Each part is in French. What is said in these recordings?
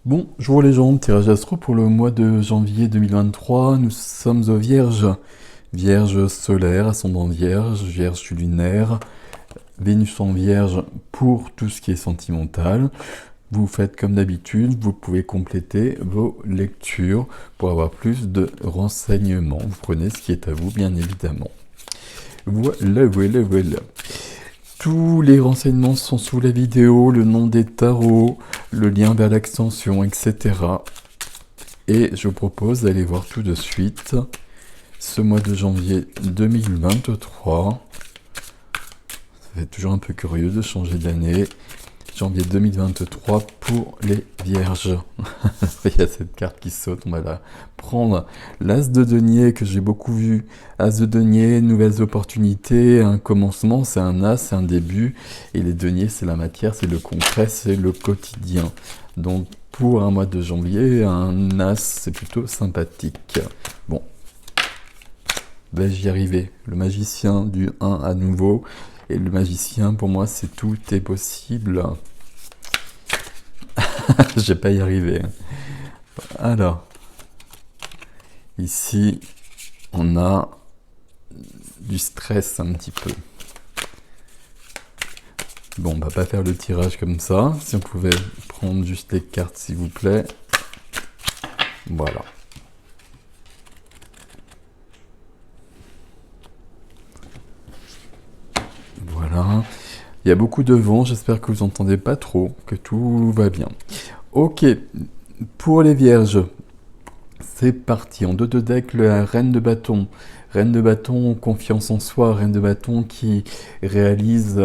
Bonjour les gens, tirage astro pour le mois de janvier 2023. Nous sommes aux Vierges. Vierge solaire, ascendant Vierge, Vierge lunaire, Vénus en Vierge pour tout ce qui est sentimental. Vous faites comme d'habitude, vous pouvez compléter vos lectures pour avoir plus de renseignements. Vous prenez ce qui est à vous, bien évidemment. Voilà. Tous les renseignements sont sous la vidéo, le nom des tarots, le lien vers l'extension, etc. Et je vous propose d'aller voir tout de suite ce mois de janvier 2023. Ça fait toujours un peu curieux de changer d'année. Janvier 2023 pour les Vierges. Il y a cette carte qui saute, on va la prendre. L'As de denier que j'ai beaucoup vu. As de denier, nouvelles opportunités, un commencement, c'est un As, c'est un début. Et les deniers, c'est la matière, c'est le concret, c'est le quotidien. Donc pour un mois de janvier, un As, c'est plutôt sympathique. Bon, vais-je y arriver? Le magicien du 1 à nouveau. Et le magicien, pour moi, c'est tout est possible. Je vais pas y arriver. Alors, ici, on a du stress un petit peu. Bon, on va pas faire le tirage comme ça. Si on pouvait prendre juste les cartes, s'il vous plaît. Voilà. Voilà. Il y a beaucoup de vent, j'espère que vous n'entendez pas trop, que tout va bien. Ok, pour les Vierges, c'est parti. En 2 de deck, la Reine de bâton. Reine de bâton, confiance en soi, Reine de bâton qui réalise,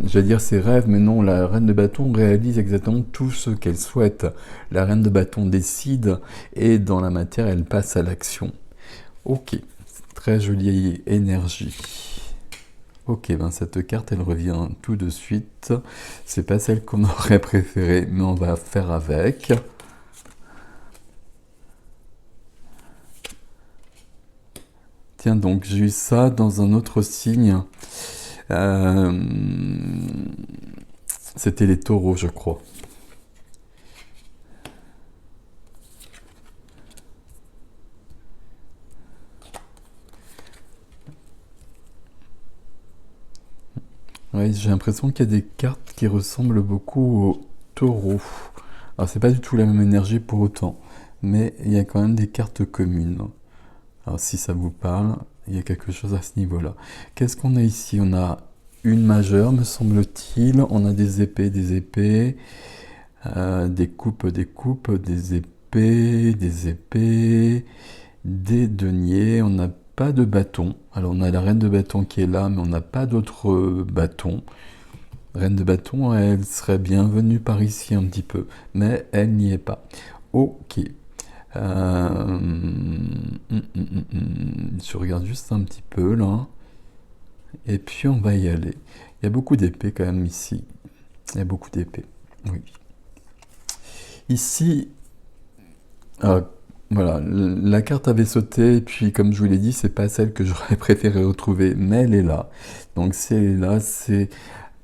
j'allais dire ses rêves, mais non, la Reine de bâton réalise exactement tout ce qu'elle souhaite. La Reine de bâton décide et dans la matière, elle passe à l'action. Ok, très jolie énergie. Ok, ben cette carte, elle revient tout de suite. C'est pas celle qu'on aurait préférée, mais on va faire avec. Tiens donc, j'ai eu ça dans un autre signe. C'était les taureaux, je crois. Oui, j'ai l'impression qu'il y a des cartes qui ressemblent beaucoup aux taureaux. Alors, c'est pas du tout la même énergie pour autant, mais il y a quand même des cartes communes. Alors, si ça vous parle, il y a quelque chose à ce niveau-là. Qu'est-ce qu'on a ici? On a une majeure, me semble-t-il. On a des épées, des coupes, des épées, des deniers. On n'a pas de bâton. Alors, on a la reine de bâton qui est là, mais on n'a pas d'autres bâtons. Reine de bâton, elle serait bienvenue par ici un petit peu, mais elle n'y est pas. Ok. Je regarde juste un petit peu là. Et puis on va y aller. Il y a beaucoup d'épées quand même ici. Il y a beaucoup d'épées. Oui. Ici, voilà, la carte avait sauté, et puis comme je vous l'ai dit, c'est pas celle que j'aurais préféré retrouver, mais elle est là. Donc si elle est là, c'est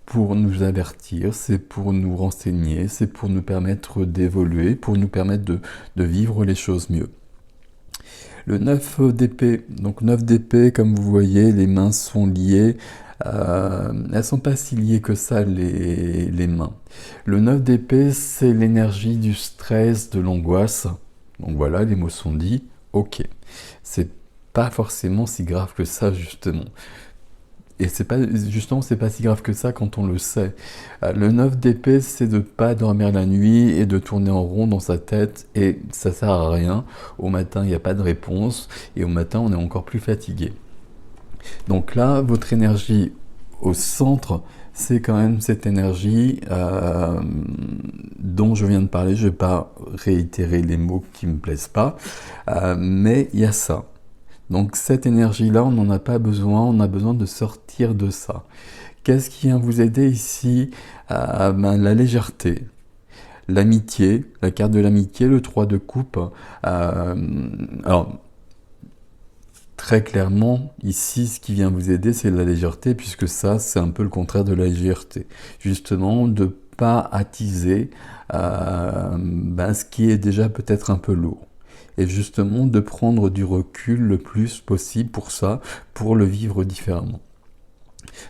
pour nous avertir, c'est pour nous renseigner, c'est pour nous permettre d'évoluer, pour nous permettre de vivre les choses mieux. Le 9 d'épée, donc 9 d'épée, comme vous voyez, les mains sont liées. Elles sont pas si liées que ça, les mains. Le 9 d'épée, c'est l'énergie du stress, de l'angoisse. Donc voilà, les mots sont dits. Ok. C'est pas forcément si grave que ça, justement. Et c'est pas si grave que ça quand on le sait. Le 9 d'épée, c'est de ne pas dormir la nuit et de tourner en rond dans sa tête, et ça sert à rien. Au matin, il n'y a pas de réponse, et au matin, on est encore plus fatigué. Donc là, votre énergie au centre, c'est quand même cette énergie dont je viens de parler. Je ne vais pas réitérer les mots qui ne me plaisent pas, mais il y a ça. Donc cette énergie-là, on n'en a pas besoin, on a besoin de sortir de ça. Qu'est-ce qui vient vous aider ici? La légèreté, l'amitié, la carte de l'amitié, le 3 de coupe. Alors, très clairement, ici, ce qui vient vous aider, c'est la légèreté, puisque ça, c'est un peu le contraire de la légèreté. Justement, de pas attiser ce qui est déjà peut-être un peu lourd. Et justement de prendre du recul le plus possible pour ça, pour le vivre différemment.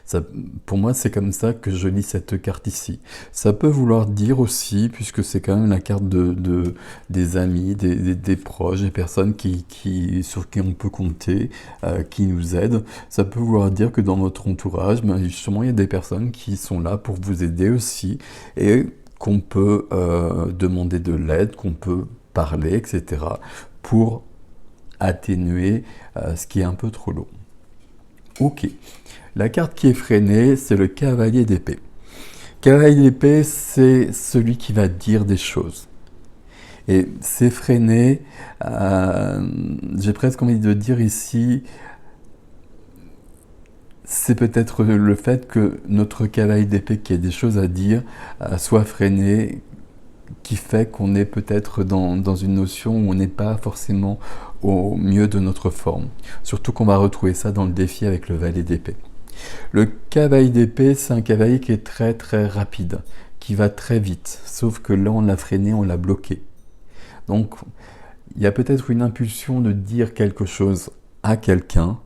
Ça, pour moi, c'est comme ça que je lis cette carte ici. Ça peut vouloir dire aussi, puisque c'est quand même la carte des amis, des proches, des personnes sur qui on peut compter, qui nous aident. Ça peut vouloir dire que dans notre entourage, justement, il y a des personnes qui sont là pour vous aider aussi, et qu'on peut demander de l'aide, qu'on peut parler, etc., pour atténuer ce qui est un peu trop lourd. Ok. La carte qui est freinée, c'est le cavalier d'épée. Cavalier d'épée, c'est celui qui va dire des choses. Et c'est freiné, j'ai presque envie de dire ici, c'est peut-être le fait que notre cavalier d'épée qui a des choses à dire soit freiné, qui fait qu'on est peut-être dans une notion où on n'est pas forcément au mieux de notre forme. Surtout qu'on va retrouver ça dans le défi avec le valet d'épée. Le cavalier d'épée, c'est un cavalier qui est très très rapide, qui va très vite, sauf que là on l'a freiné, on l'a bloqué. Donc il y a peut-être une impulsion de dire quelque chose à quelqu'un,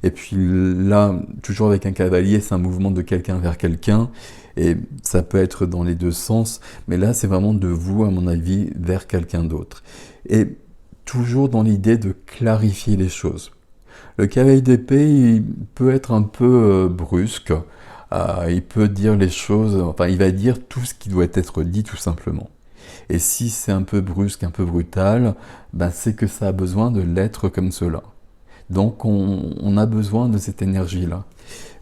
et puis là, toujours avec un cavalier, c'est un mouvement de quelqu'un vers quelqu'un, et ça peut être dans les deux sens, mais là c'est vraiment de vous, à mon avis, vers quelqu'un d'autre. Et toujours dans l'idée de clarifier les choses. Le cavalier d'épée, il peut être un peu brusque, il peut dire les choses, enfin il va dire tout ce qui doit être dit tout simplement. Et si c'est un peu brusque, un peu brutal, c'est que ça a besoin de l'être comme cela. Donc on a besoin de cette énergie-là.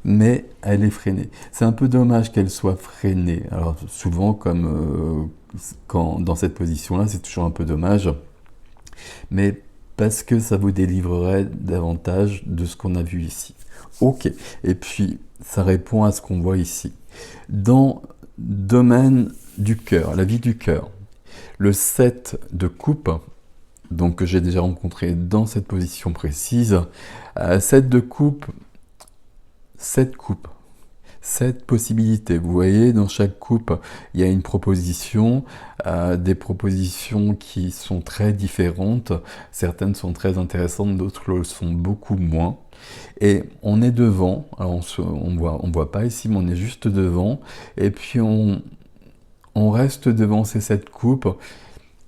Mais elle est freinée. C'est un peu dommage qu'elle soit freinée. Alors souvent, comme dans cette position-là, c'est toujours un peu dommage. Mais parce que ça vous délivrerait davantage de ce qu'on a vu ici. Ok, et puis ça répond à ce qu'on voit ici. Dans le domaine du cœur, la vie du cœur, le 7 de coupe, donc que j'ai déjà rencontré dans cette position précise, 7 de coupe, 7 coupes. 7 possibilités. Vous voyez, dans chaque coupe, il y a une proposition, des propositions qui sont très différentes. Certaines sont très intéressantes, d'autres le sont beaucoup moins. Et on est devant, alors on voit pas ici, mais on est juste devant. Et puis on reste devant ces 7 coupes.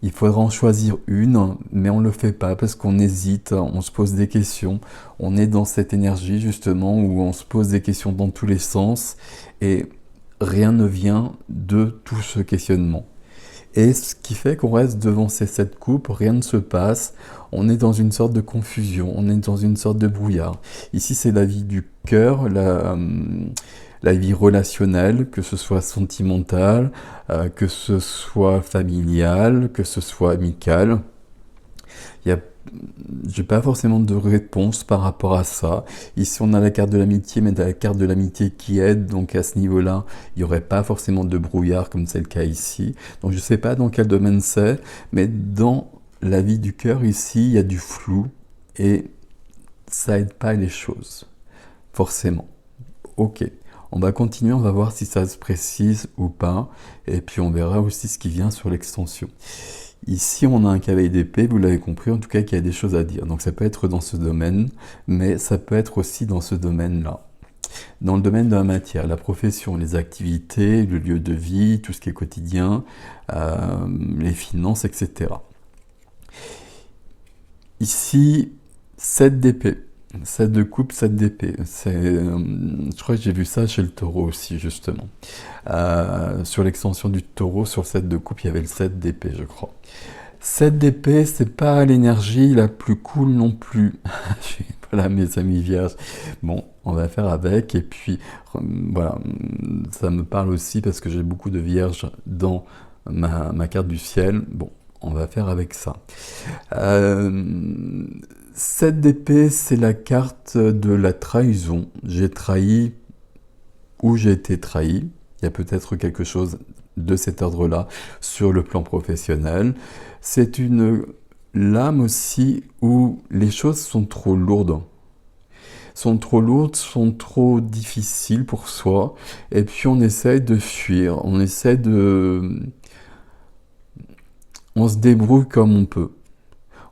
Il faudra en choisir une, mais on ne le fait pas parce qu'on hésite, on se pose des questions. On est dans cette énergie justement où on se pose des questions dans tous les sens et rien ne vient de tout ce questionnement. Et ce qui fait qu'on reste devant ces 7 coupes, rien ne se passe, on est dans une sorte de confusion, on est dans une sorte de brouillard. Ici c'est la vie du cœur, la vie relationnelle, que ce soit sentimentale, que ce soit familiale, que ce soit amicale. J'ai pas forcément de réponse par rapport à ça. Ici, on a la carte de l'amitié, mais la carte de l'amitié qui aide, donc à ce niveau-là, il n'y aurait pas forcément de brouillard comme c'est le cas ici. Donc je sais pas dans quel domaine c'est, mais dans la vie du cœur ici, il y a du flou et ça aide pas les choses, forcément. Ok. On va continuer, on va voir si ça se précise ou pas, et puis on verra aussi ce qui vient sur l'extension. Ici, on a un cavalier d'épée, vous l'avez compris, en tout cas, qu'il y a des choses à dire. Donc ça peut être dans ce domaine, mais ça peut être aussi dans ce domaine-là. Dans le domaine de la matière, la profession, les activités, le lieu de vie, tout ce qui est quotidien, les finances, etc. Ici, 7 d'épée. 7 de coupe, 7 d'épée. Je crois que j'ai vu ça chez le taureau aussi, justement. Sur l'extension du taureau, sur le 7 de coupe, il y avait le 7 d'épée, je crois. 7 d'épée, c'est pas l'énergie la plus cool non plus. Voilà, mes amis vierges. Bon, on va faire avec. Et puis, voilà, ça me parle aussi parce que j'ai beaucoup de vierges dans ma carte du ciel. Bon, on va faire avec ça. 7 d'épée, c'est la carte de la trahison. J'ai trahi ou j'ai été trahi. Il y a peut-être quelque chose de cet ordre-là sur le plan professionnel. C'est une lame aussi où les choses sont trop lourdes. sont trop lourdes, sont trop difficiles pour soi, et puis on essaye de fuir, on se débrouille comme on peut.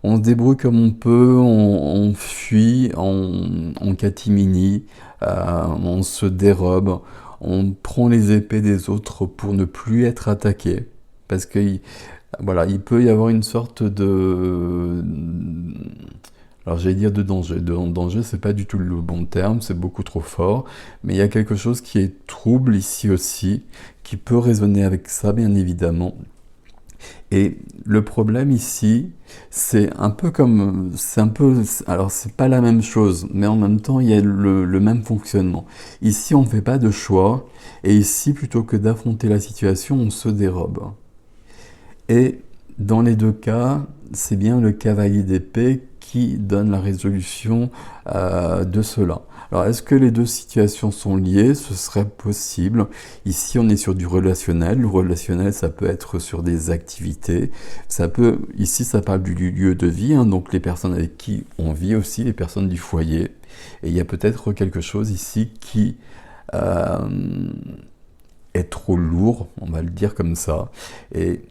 On se débrouille comme on peut, on fuit, on catimini, on se dérobe, on prend les épées des autres pour ne plus être attaqué. Parce que voilà, il peut y avoir une sorte de... Alors j'allais dire de danger. De danger, c'est pas du tout le bon terme, c'est beaucoup trop fort. Mais il y a quelque chose qui est trouble ici aussi, qui peut résonner avec ça, bien évidemment. Et le problème ici, alors c'est pas la même chose, mais en même temps, il y a le même fonctionnement. Ici, on ne fait pas de choix, et ici, plutôt que d'affronter la situation, on se dérobe. Et dans les deux cas, c'est bien le cavalier d'épée qui donne la résolution de cela. Alors, est-ce que les deux situations sont liées? Ce serait possible. Ici, on est sur du relationnel. Le relationnel, ça peut être sur des activités. Ici, ça parle du lieu de vie, hein, donc les personnes avec qui on vit aussi, les personnes du foyer. Et il y a peut-être quelque chose ici qui est trop lourd, on va le dire comme ça. Et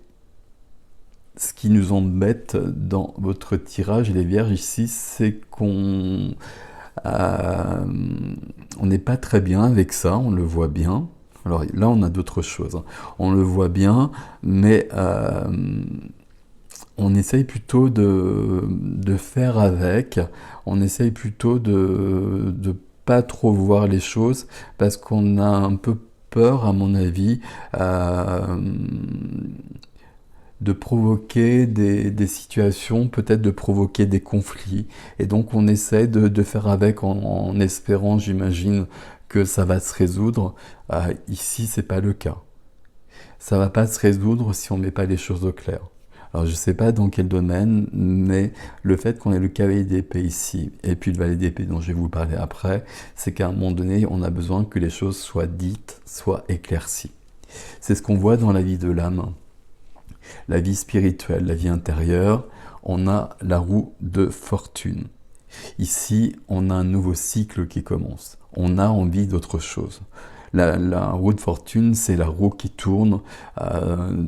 ce qui nous embête dans votre tirage, les vierges, ici, c'est qu'on n'est pas très bien avec ça, on le voit bien. Alors là, on a d'autres choses. Hein. On le voit bien, mais on essaye plutôt de faire avec. On essaye plutôt de pas trop voir les choses parce qu'on a un peu peur, à mon avis, de provoquer des situations, peut-être de provoquer des conflits. Et donc on essaie de faire avec en espérant, j'imagine, que ça va se résoudre. Ici, c'est pas le cas. Ça va pas se résoudre si on met pas les choses au clair. Alors je sais pas dans quel domaine, mais le fait qu'on ait le cavalier d'épée ici, et puis le valet d'épée dont je vais vous parler après, c'est qu'à un moment donné, on a besoin que les choses soient dites, soient éclaircies. C'est ce qu'on voit dans la vie de l'âme. La vie spirituelle, la vie intérieure, on a la roue de fortune. Ici, on a un nouveau cycle qui commence. On a envie d'autre chose. La roue de fortune, c'est la roue qui tourne.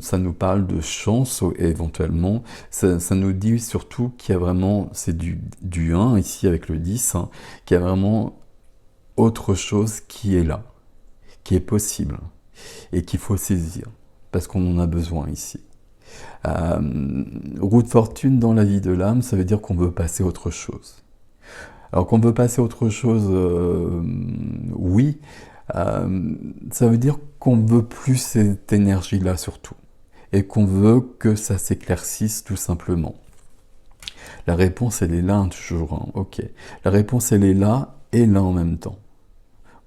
Ça nous parle de chance éventuellement. Ça nous dit surtout qu'il y a vraiment, c'est du 1 ici avec le 10, hein, qu'il y a vraiment autre chose qui est là, qui est possible et qu'il faut saisir parce qu'on en a besoin ici. Roue de fortune dans la vie de l'âme, ça veut dire qu'on veut passer à autre chose. Alors qu'on veut passer à autre chose, oui, ça veut dire qu'on ne veut plus cette énergie-là surtout, et qu'on veut que ça s'éclaircisse tout simplement. La réponse, elle est là, hein, toujours, hein, ok. La réponse, elle est là, et là en même temps.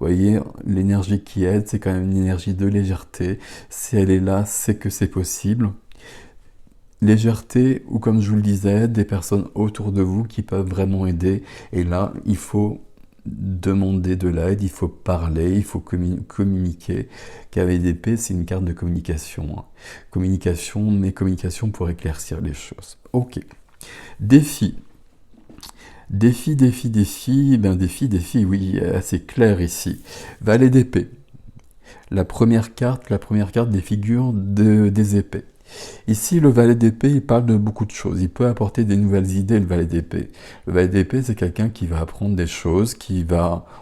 Vous voyez, l'énergie qui aide, c'est quand même une énergie de légèreté. Si elle est là, c'est que c'est possible. Légèreté, ou comme je vous le disais, des personnes autour de vous qui peuvent vraiment aider. Et là, il faut demander de l'aide, il faut parler, il faut communiquer. Cavalier d'épée, c'est une carte de communication. Hein. Communication, mais communication pour éclaircir les choses. Ok. Défi. Défi, oui, assez clair ici. Valet d'épée. La première carte des figures des épées. Ici, le valet d'épée, il parle de beaucoup de choses. Il peut apporter des nouvelles idées, le valet d'épée. Le valet d'épée, c'est quelqu'un qui va apprendre des choses,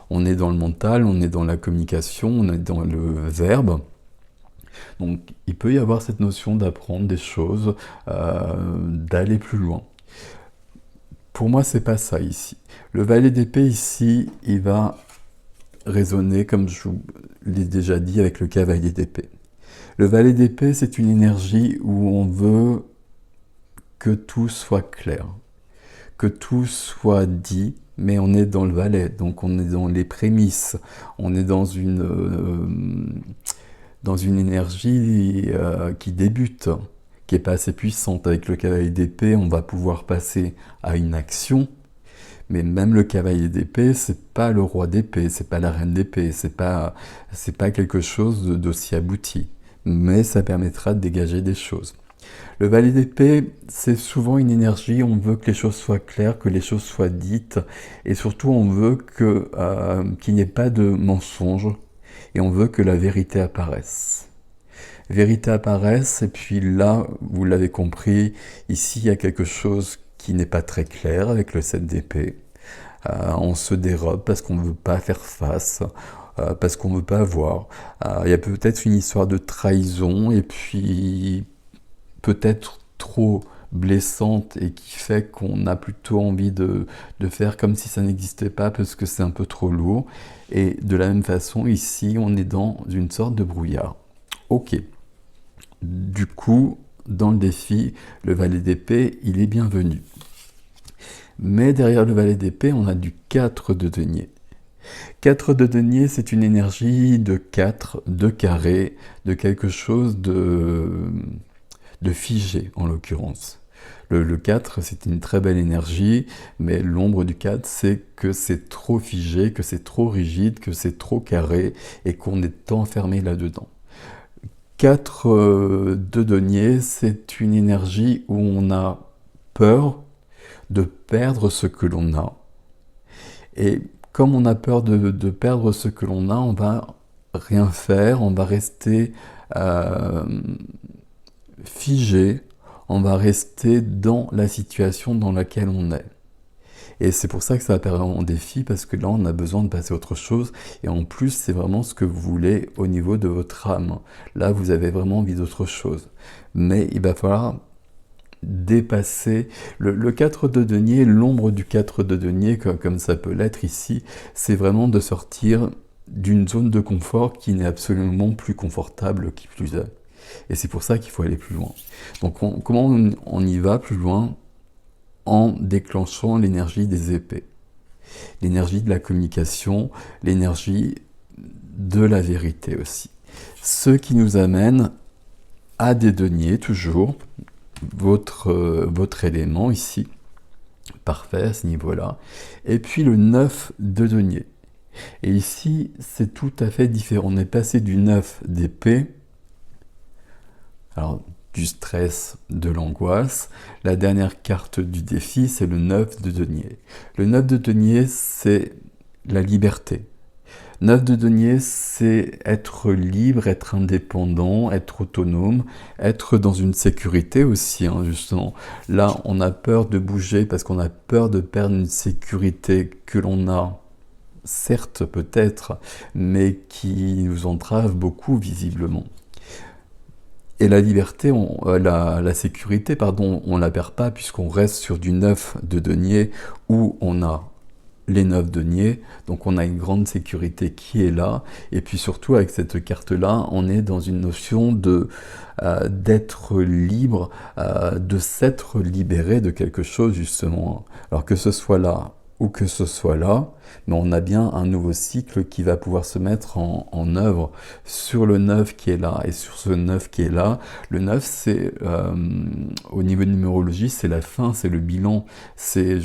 on est dans le mental, on est dans la communication, on est dans le verbe. Donc, il peut y avoir cette notion d'apprendre des choses, d'aller plus loin. Pour moi, c'est pas ça ici. Le valet d'épée ici, il va résonner, comme je vous l'ai déjà dit, avec le cavalier d'épée. Le valet d'épée, c'est une énergie où on veut que tout soit clair, que tout soit dit, mais on est dans le valet, donc on est dans les prémices, on est dans une énergie qui débute, qui n'est pas assez puissante. Avec le cavalier d'épée, on va pouvoir passer à une action, mais même le cavalier d'épée, c'est pas le roi d'épée, c'est pas la reine d'épée, c'est pas quelque chose d'aussi abouti. Mais ça permettra de dégager des choses. Le valet d'épée, c'est souvent une énergie, on veut que les choses soient claires, que les choses soient dites, et surtout on veut qu'il n'y ait pas de mensonge, et on veut que la vérité apparaisse. Vérité apparaisse, et puis là, vous l'avez compris, ici il y a quelque chose qui n'est pas très clair avec le 7 d'épée. On se dérobe parce qu'on ne veut pas faire face, parce qu'on ne veut pas voir. Il y a peut-être une histoire de trahison, et puis peut-être trop blessante et qui fait qu'on a plutôt envie de faire comme si ça n'existait pas parce que c'est un peu trop lourd. Et de la même façon, ici, on est dans une sorte de brouillard. Ok. Du coup, dans le défi, le valet d'épée, il est bienvenu. Mais derrière le valet d'épée, on a du 4 de denier. 4 de denier, c'est une énergie de 4, de carré, de quelque chose de figé en l'occurrence. Le 4, c'est une très belle énergie, mais l'ombre du 4, c'est que c'est trop figé, que c'est trop rigide, que c'est trop carré, et qu'on est enfermé là-dedans. 4 de denier, c'est une énergie où on a peur de perdre ce que l'on a. Et comme on a peur de perdre ce que l'on a, on va rien faire, on va rester figé, on va rester dans la situation dans laquelle on est. Et c'est pour ça que ça apparaît en défi, parce que là, on a besoin de passer à autre chose. Et en plus, c'est vraiment ce que vous voulez au niveau de votre âme. Là, vous avez vraiment envie d'autre chose. Mais il va falloir dépasser le 4 de denier, l'ombre du 4 de denier, comme ça peut l'être ici, c'est vraiment de sortir d'une zone de confort qui n'est absolument plus confortable qui plus est. Et c'est pour ça qu'il faut aller plus loin. Donc comment on y va plus loin? En déclenchant l'énergie des épées. L'énergie de la communication, l'énergie de la vérité aussi. Ce qui nous amène à des deniers, toujours, votre élément ici, parfait à ce niveau-là, et puis le 9 de denier. Et ici, c'est tout à fait différent. On est passé du 9 d'épée, alors du stress, de l'angoisse. La dernière carte du défi, c'est le 9 de denier. Le 9 de denier, c'est la liberté. 9 de denier, c'est être libre, être indépendant, être autonome, être dans une sécurité aussi, hein, justement. Là, on a peur de bouger parce qu'on a peur de perdre une sécurité que l'on a, certes peut-être, mais qui nous entrave beaucoup visiblement. Et la liberté, la sécurité, pardon, on ne la perd pas puisqu'on reste sur du 9 de denier où on a les 9 deniers, donc on a une grande sécurité qui est là, et puis surtout avec cette carte-là, on est dans une notion d'être libre, de s'être libéré de quelque chose justement. Alors que ce soit là ou que ce soit là, mais on a bien un nouveau cycle qui va pouvoir se mettre en œuvre sur le 9 qui est là et sur ce 9 qui est là. Le 9, c'est, au niveau de numérologie, c'est la fin, c'est le bilan, c'est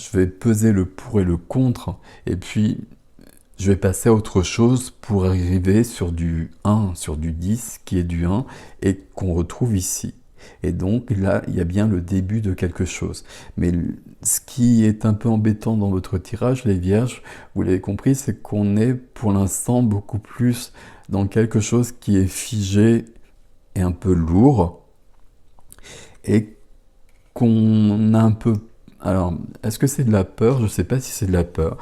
je vais peser le pour et le contre, et puis je vais passer à autre chose pour arriver sur du 1, sur du 10, qui est du 1, et qu'on retrouve ici. Et donc là, il y a bien le début de quelque chose. Mais ce qui est un peu embêtant dans votre tirage, les vierges, vous l'avez compris, c'est qu'on est pour l'instant beaucoup plus dans quelque chose qui est figé et un peu lourd, et qu'on a un peu... Alors, est-ce que c'est de la peur? Je ne sais pas si c'est de la peur.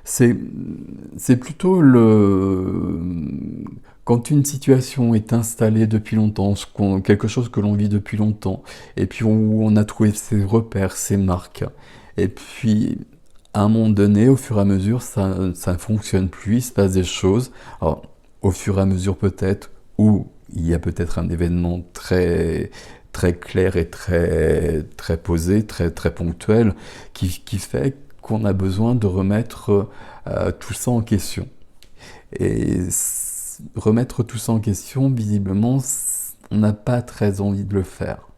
C'est plutôt quand une situation est installée depuis longtemps, quelque chose que l'on vit depuis longtemps, et puis où on a trouvé ses repères, ses marques, et puis à un moment donné, au fur et à mesure, ça ne fonctionne plus, il se passe des choses. Alors, au fur et à mesure peut-être, où il y a peut-être un événement très très clair et très posé, très ponctuel, qui fait qu'on a besoin de remettre tout ça en question. Et remettre tout ça en question, visiblement, on n'a pas très envie de le faire.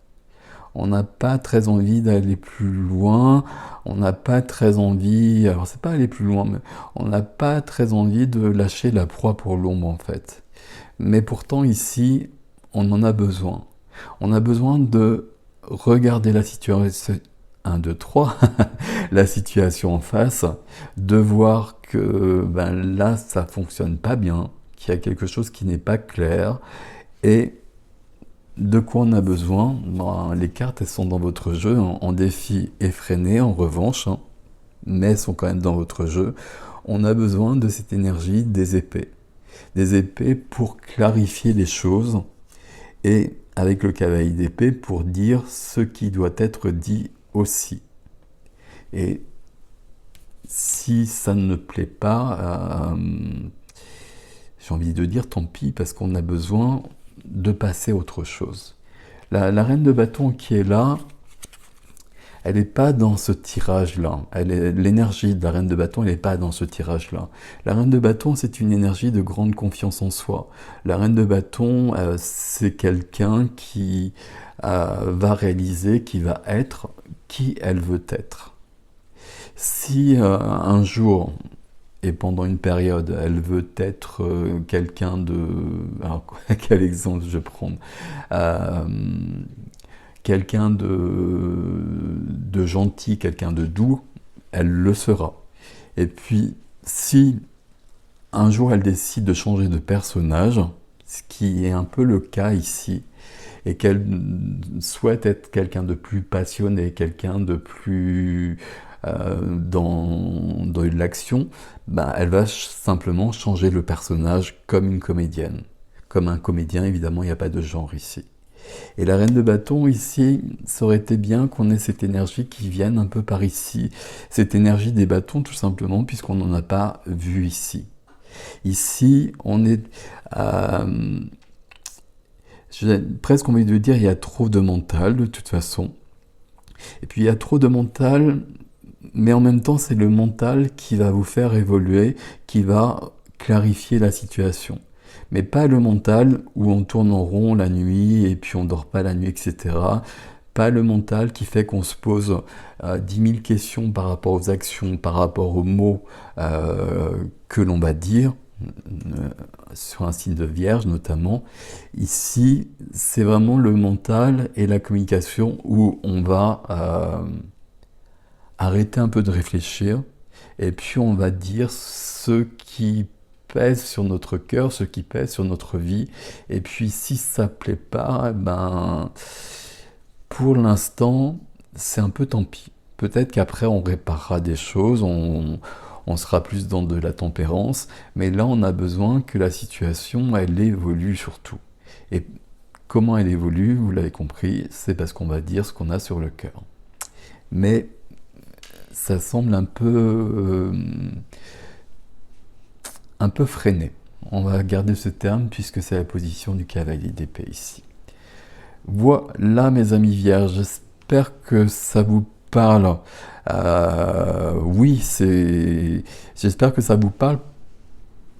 on n'a pas très envie d'aller plus loin, on n'a pas très envie, alors c'est pas aller plus loin, mais on n'a pas très envie de lâcher la proie pour l'ombre en fait. Mais pourtant ici, on en a besoin. On a besoin de regarder la situation, 1, 2, 3, la situation en face, de voir que ben, là, ça fonctionne pas bien, qu'il y a quelque chose qui n'est pas clair, et de quoi on a besoin. Ben, les cartes, elles sont dans votre jeu, en défi effréné, en revanche, hein, mais elles sont quand même dans votre jeu. On a besoin de cette énergie des épées. Des épées pour clarifier les choses, et avec le cavalier d'épée pour dire ce qui doit être dit aussi. Et si ça ne plaît pas, j'ai envie de dire tant pis, parce qu'on a besoin de passer à autre chose. La reine de bâton qui est là, elle n'est pas dans ce tirage-là. L'énergie de la reine de bâton, elle n'est pas dans ce tirage-là. La reine de bâton, c'est une énergie de grande confiance en soi. La reine de bâton, c'est quelqu'un qui va réaliser, qui va être qui elle veut être. Si un jour, et pendant une période, elle veut être quelqu'un de... Alors, quel exemple je vais prendre quelqu'un de gentil, quelqu'un de doux, elle le sera. Et puis, si un jour elle décide de changer de personnage, ce qui est un peu le cas ici, et qu'elle souhaite être quelqu'un de plus passionné, quelqu'un de plus dans l'action, bah, elle va simplement changer le personnage comme une comédienne. Comme un comédien, évidemment, il n'y a pas de genre ici. Et la reine de bâton, ici, ça aurait été bien qu'on ait cette énergie qui vienne un peu par ici. Cette énergie des bâtons, tout simplement, puisqu'on n'en a pas vu ici. Ici, on est... j'ai presque envie de dire, il y a trop de mental, de toute façon. Et puis, il y a trop de mental, mais en même temps, c'est le mental qui va vous faire évoluer, qui va clarifier la situation. Mais pas le mental où on tourne en rond la nuit et puis on dort pas la nuit, etc. Pas le mental qui fait qu'on se pose 10 000 questions par rapport aux actions, par rapport aux mots que l'on va dire, sur un signe de vierge notamment. Ici, c'est vraiment le mental et la communication où on va arrêter un peu de réfléchir et puis on va dire ce qui pèse sur notre cœur, ce qui pèse sur notre vie. Et puis si ça plaît pas, ben pour l'instant, c'est un peu tant pis. Peut-être qu'après on réparera des choses, on sera plus dans de la tempérance, mais là on a besoin que la situation, elle évolue surtout. Et comment elle évolue, vous l'avez compris, c'est parce qu'on va dire ce qu'on a sur le cœur. Mais ça semble un peu freiné. On va garder ce terme puisque c'est la position du cavalier d'épée ici. Voilà mes amis vierges, j'espère que ça vous parle. Oui, j'espère que ça vous parle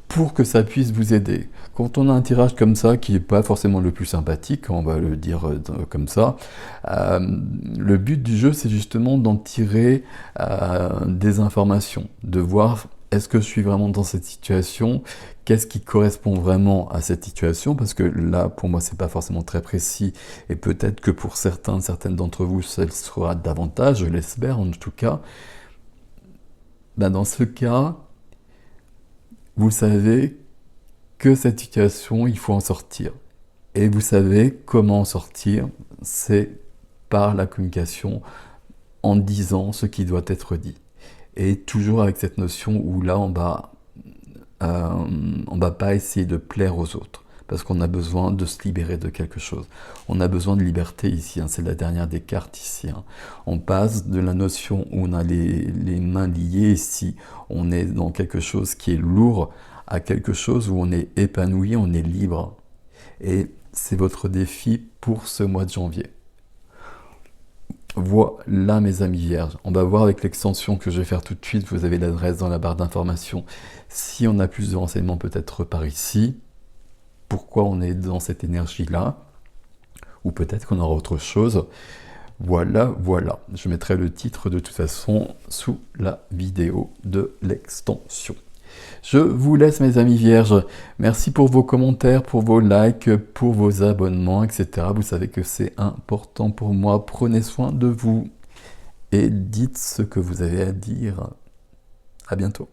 pour que ça puisse vous aider. Quand on a un tirage comme ça, qui n'est pas forcément le plus sympathique, on va le dire comme ça, le but du jeu, c'est justement d'en tirer des informations, de voir est-ce que je suis vraiment dans cette situation, qu'est-ce qui correspond vraiment à cette situation, parce que là, pour moi, c'est pas forcément très précis, et peut-être que pour certaines d'entre vous, ça le sera davantage, je l'espère en tout cas. Ben, dans ce cas, vous savez que cette situation, il faut en sortir. Et vous savez comment en sortir, c'est par la communication, en disant ce qui doit être dit. Et toujours avec cette notion où là, on va pas essayer de plaire aux autres, parce qu'on a besoin de se libérer de quelque chose. On a besoin de liberté ici, hein, c'est la dernière des cartes ici. Hein. On passe de la notion où on a les mains liées ici, on est dans quelque chose qui est lourd, à quelque chose où on est épanoui, on est libre. Et c'est votre défi pour ce mois de janvier. Voilà mes amis vierges, on va voir avec l'extension que je vais faire tout de suite, vous avez l'adresse dans la barre d'information. Si on a plus de renseignements peut-être par ici, pourquoi on est dans cette énergie-là, ou peut-être qu'on aura autre chose. Voilà, voilà. Je mettrai le titre de toute façon sous la vidéo de l'extension. Je vous laisse mes amis vierges. Merci pour vos commentaires, pour vos likes, pour vos abonnements, etc. Vous savez que c'est important pour moi. Prenez soin de vous et dites ce que vous avez à dire. À bientôt.